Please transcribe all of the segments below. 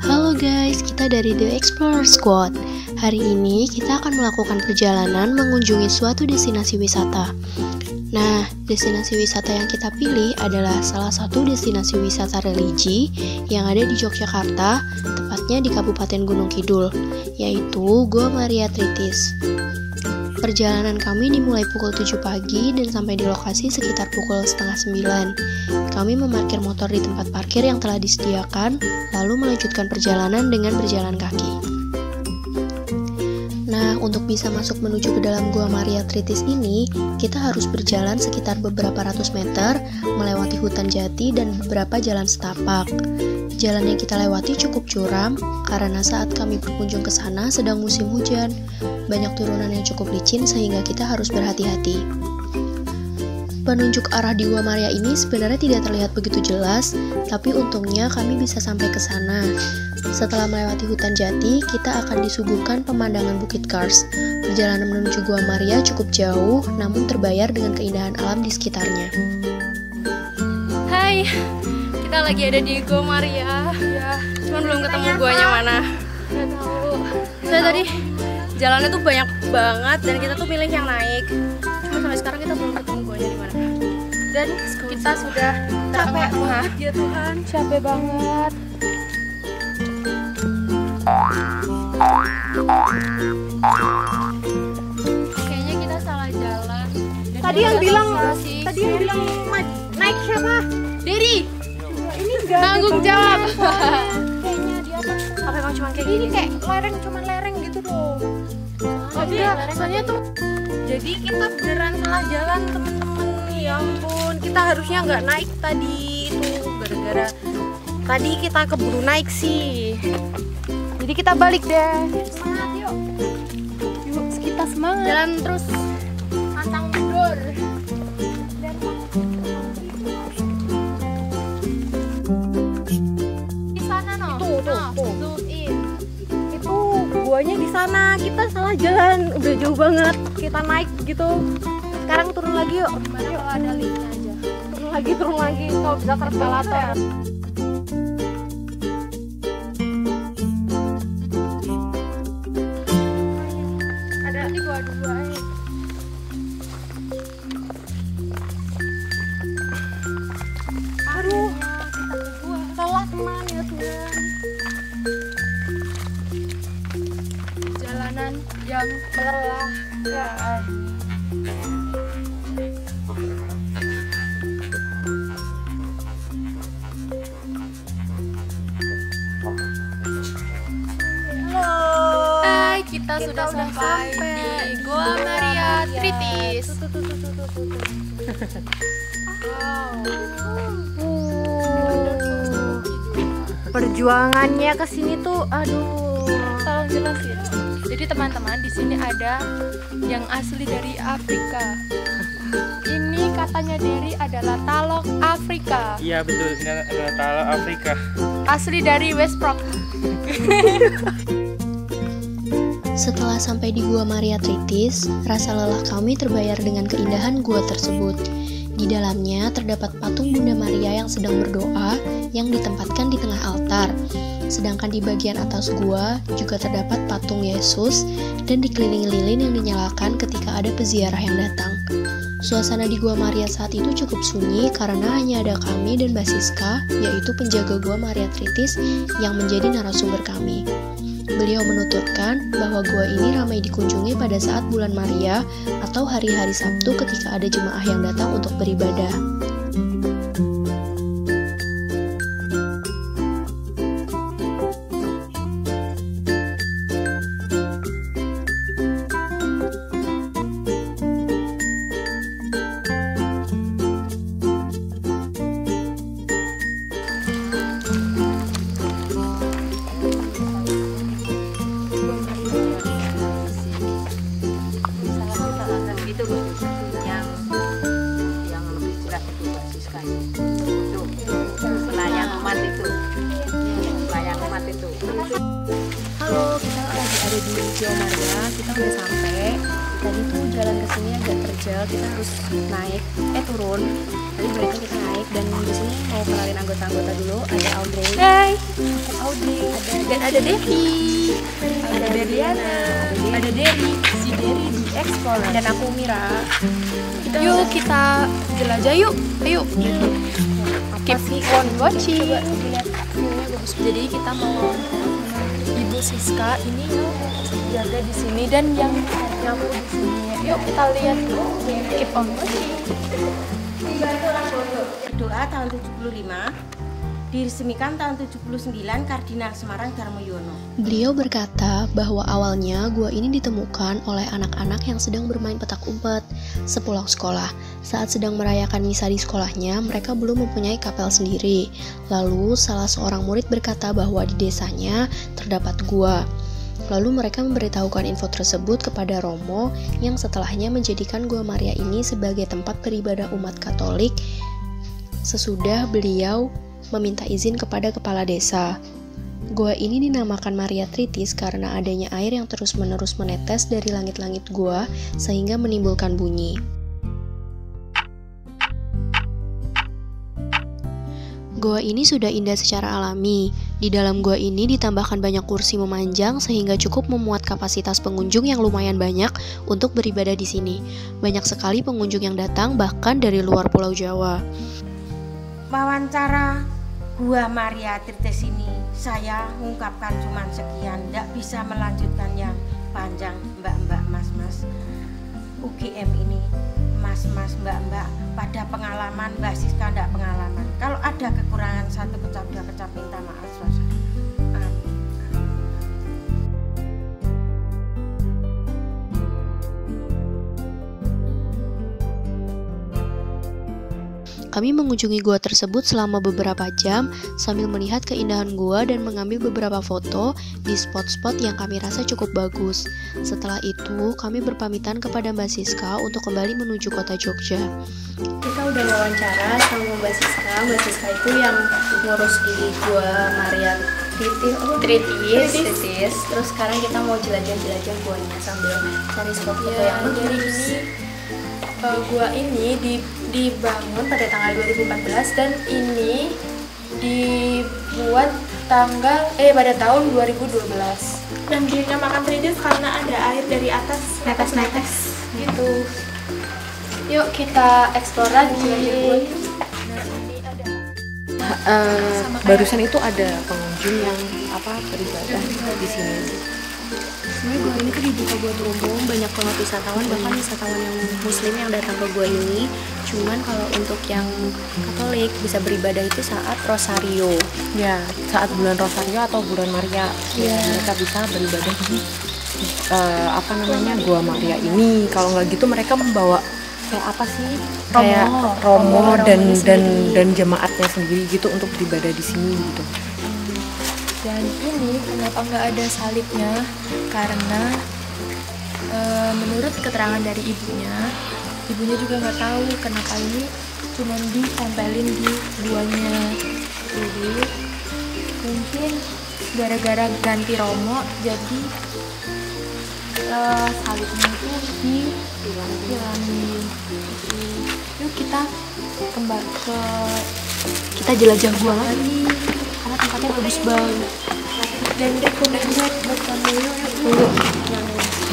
Halo guys, kita dari The Explorer Squad. Hari ini kita akan melakukan perjalanan mengunjungi suatu destinasi wisata. Nah, destinasi wisata yang kita pilih adalah salah satu destinasi wisata religi yang ada di Yogyakarta, tepatnya di Kabupaten Gunung Kidul, yaitu Gua Maria Tritis. Perjalanan kami dimulai pukul 7 pagi dan sampai di lokasi sekitar pukul setengah 9. Kami memarkir motor di tempat parkir yang telah disediakan, lalu melanjutkan perjalanan dengan berjalan kaki. Nah, untuk bisa masuk menuju ke dalam Gua Maria Tritis ini, kita harus berjalan sekitar beberapa ratus meter, melewati hutan jati dan beberapa jalan setapak. Jalan yang kita lewati cukup curam, karena saat kami berkunjung ke sana sedang musim hujan. Banyak turunan yang cukup licin sehingga kita harus berhati-hati. Penunjuk arah di Gua Maria ini sebenarnya tidak terlihat begitu jelas, tapi untungnya kami bisa sampai ke sana. Setelah melewati hutan jati, kita akan disuguhkan pemandangan Bukit Kars. Perjalanan menuju Gua Maria cukup jauh, namun terbayar dengan keindahan alam di sekitarnya. Hai, kita lagi ada di Gua Maria. Ya, cuman belum ketemu guanya mana. Nggak tahu. Saya tadi jalannya tuh banyak banget dan kita tuh pilih yang naik. Cuma sampai sekarang kita belum ketemu guanya di mana. Dan kita sudah capek banget ya Tuhan, capek banget. Kayaknya kita salah jalan. Tadi yang bilang naik siapa? Diri. Ini enggak Tanggung jawab. Kayaknya di atas. Apa emang cuma kayak Ini gini? kayak lereng, cuman lereng gitu dong. Soalnya tuh Jadi kita beneran salah jalan temen-temen. Ya ampun, kita harusnya nggak naik tadi itu gara-gara tadi kita keburu naik sih. Jadi kita balik deh. Semangat yuk. Yuk kita semangat. jalan terus. Pantang mundur. Di sana no. Tuh. Zoom in. Itu guanya di sana, kita salah jalan, udah jauh banget. Kita naik gitu. Sekarang turun lagi yuk. Gimana kalau ada liftnya aja? Turun lagi kalau bisa ke eskalator. Ada di gua dua aja. Aduh, salah teman ya Tuhan. Jalanan yang Melelahkan. Hai, kita sudah sampai di Gua Maria Tritis. Perjuangannya ke sini tuh, aduh. Tolong jelasin. Jadi teman-teman, di sini ada yang asli dari Afrika. Ini katanya Diri adalah talok Afrika. Iya betul, ini adalah talok Afrika. Asli dari West Rock. Setelah sampai di Gua Maria Tritis, rasa lelah kami terbayar dengan keindahan gua tersebut. Di dalamnya terdapat patung Bunda Maria yang sedang berdoa yang ditempatkan di tengah altar. Sedangkan di bagian atas gua juga terdapat patung Yesus dan dikelilingi lilin yang dinyalakan ketika ada peziarah yang datang. Suasana di Gua Maria saat itu cukup sunyi karena hanya ada kami dan Mbak Siska, yaitu penjaga Gua Maria Tritis yang menjadi narasumber kami. Beliau menuturkan bahwa gua ini ramai dikunjungi pada saat bulan Maria atau hari-hari Sabtu ketika ada jemaah yang datang untuk beribadah. Halo, kita lagi ada di Gua Maria, kita udah sampai. tadi tuh jalan ke sini agak terjal, kita harus naik, turun. Tadi baiknya kita naik dan di sini mau kenalin anggota-anggota dulu. Ada Audrey. Hai. Audrey. Dan ada Devi. Ada Deliana. Ada Derry. Si Derry di Explorer. Dan aku Mira. Yuk kita jelajah yuk. Ayo. Keep on watching. Coba dilihat view-nya bagus. Jadi kita mau Ibu Siska ini jaga di sini dan yang nyapu di sini. Yuk kita lihat. Keep on watching. Berdoa tahun 75, diresmikan tahun 79 Kardinal Semarang Darmoyono. Beliau berkata bahwa awalnya gua ini ditemukan oleh anak-anak yang sedang bermain petak umpet sepulang sekolah. Saat sedang merayakan misa di sekolahnya, mereka belum mempunyai kapel sendiri. Lalu salah seorang murid berkata bahwa di desanya terdapat gua. Lalu mereka memberitahukan info tersebut kepada Romo yang setelahnya menjadikan Gua Maria ini sebagai tempat beribadah umat Katolik sesudah beliau meminta izin kepada kepala desa. Gua ini dinamakan Maria Tritis karena adanya air yang terus-menerus menetes dari langit-langit gua sehingga menimbulkan bunyi. Gua ini sudah indah secara alami. Di dalam gua ini ditambahkan banyak kursi memanjang sehingga cukup memuat kapasitas pengunjung yang lumayan banyak untuk beribadah di sini. Banyak sekali pengunjung yang datang bahkan dari luar Pulau Jawa. Wawancara Gua Maria Tritis ini saya ungkapkan cuman sekian, tidak bisa melanjutkannya panjang. Mbak-mbak, mas-mas UGM ini, mas-mas, mbak-mbak pada pengalaman, Mbak Siska tidak pengalaman. Kalau ada kekurangan satu kecap dua kecap minta maaf saja. Kami mengunjungi gua tersebut selama beberapa jam sambil melihat keindahan gua dan mengambil beberapa foto di spot-spot yang kami rasa cukup bagus. Setelah itu, kami berpamitan kepada Mbak Siska untuk kembali menuju kota Jogja. Kita udah wawancara sama Mbak Siska. Mbak Siska itu yang ngurus di Gua Maria Tritis. Terus sekarang kita mau jelajah-jelajah guanya sambil cari spot foto yang bagus. Gua ini dibangun pada tanggal 2014 dan ini dibuat pada tahun 2012 dan dinamakan Tritis karena ada air dari atas netes gitu. Yuk kita explore lagi. Barusan itu ada pengunjung yang beribadah di sini. Sebenarnya gua ini tuh dibuka buat umum, banyak banget wisatawan, bahkan wisatawan yang muslim yang datang ke gua ini. Cuman kalau untuk yang Katolik bisa beribadah itu saat Rosario. Ya, saat bulan Rosario atau bulan Maria, mereka bisa beribadah di Gua Maria ini. Kalau nggak gitu mereka membawa kayak romo dan jemaatnya sendiri gitu untuk beribadah di sini gitu. Dan ini kenapa nggak ada salibnya? Karena menurut keterangan dari ibunya juga nggak tahu kenapa ini cuma ditempelin di guanya. Jadi mungkin gara-gara ganti romo, jadi salibnya itu dihilangin. Yuk kita kembali kita jelajah gua lagi. Karena tempatnya bagus banget dan rekomendasi buat kamu. Yuk.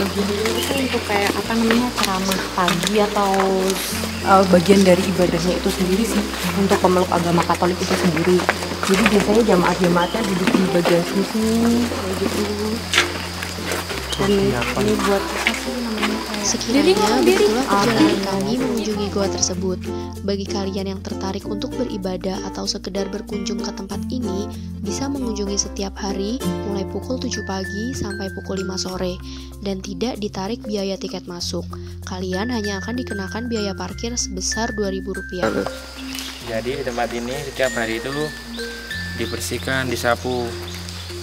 Itu untuk kayak ceramah pagi atau bagian dari ibadahnya itu sendiri sih untuk pemeluk agama Katolik itu sendiri. Jadi biasanya jemaat-jemaatnya duduk di bagian sini kayak gitu. Dan ini buat Sekiranya begitulah perjalanan kami mengunjungi gua tersebut. Bagi kalian yang tertarik untuk beribadah atau sekedar berkunjung ke tempat ini, bisa mengunjungi setiap hari mulai pukul 7 pagi sampai pukul 5 sore dan tidak ditarik biaya tiket masuk. Kalian hanya akan dikenakan biaya parkir sebesar Rp2.000. Jadi di tempat ini setiap hari itu dibersihkan, disapu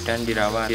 dan dirawat.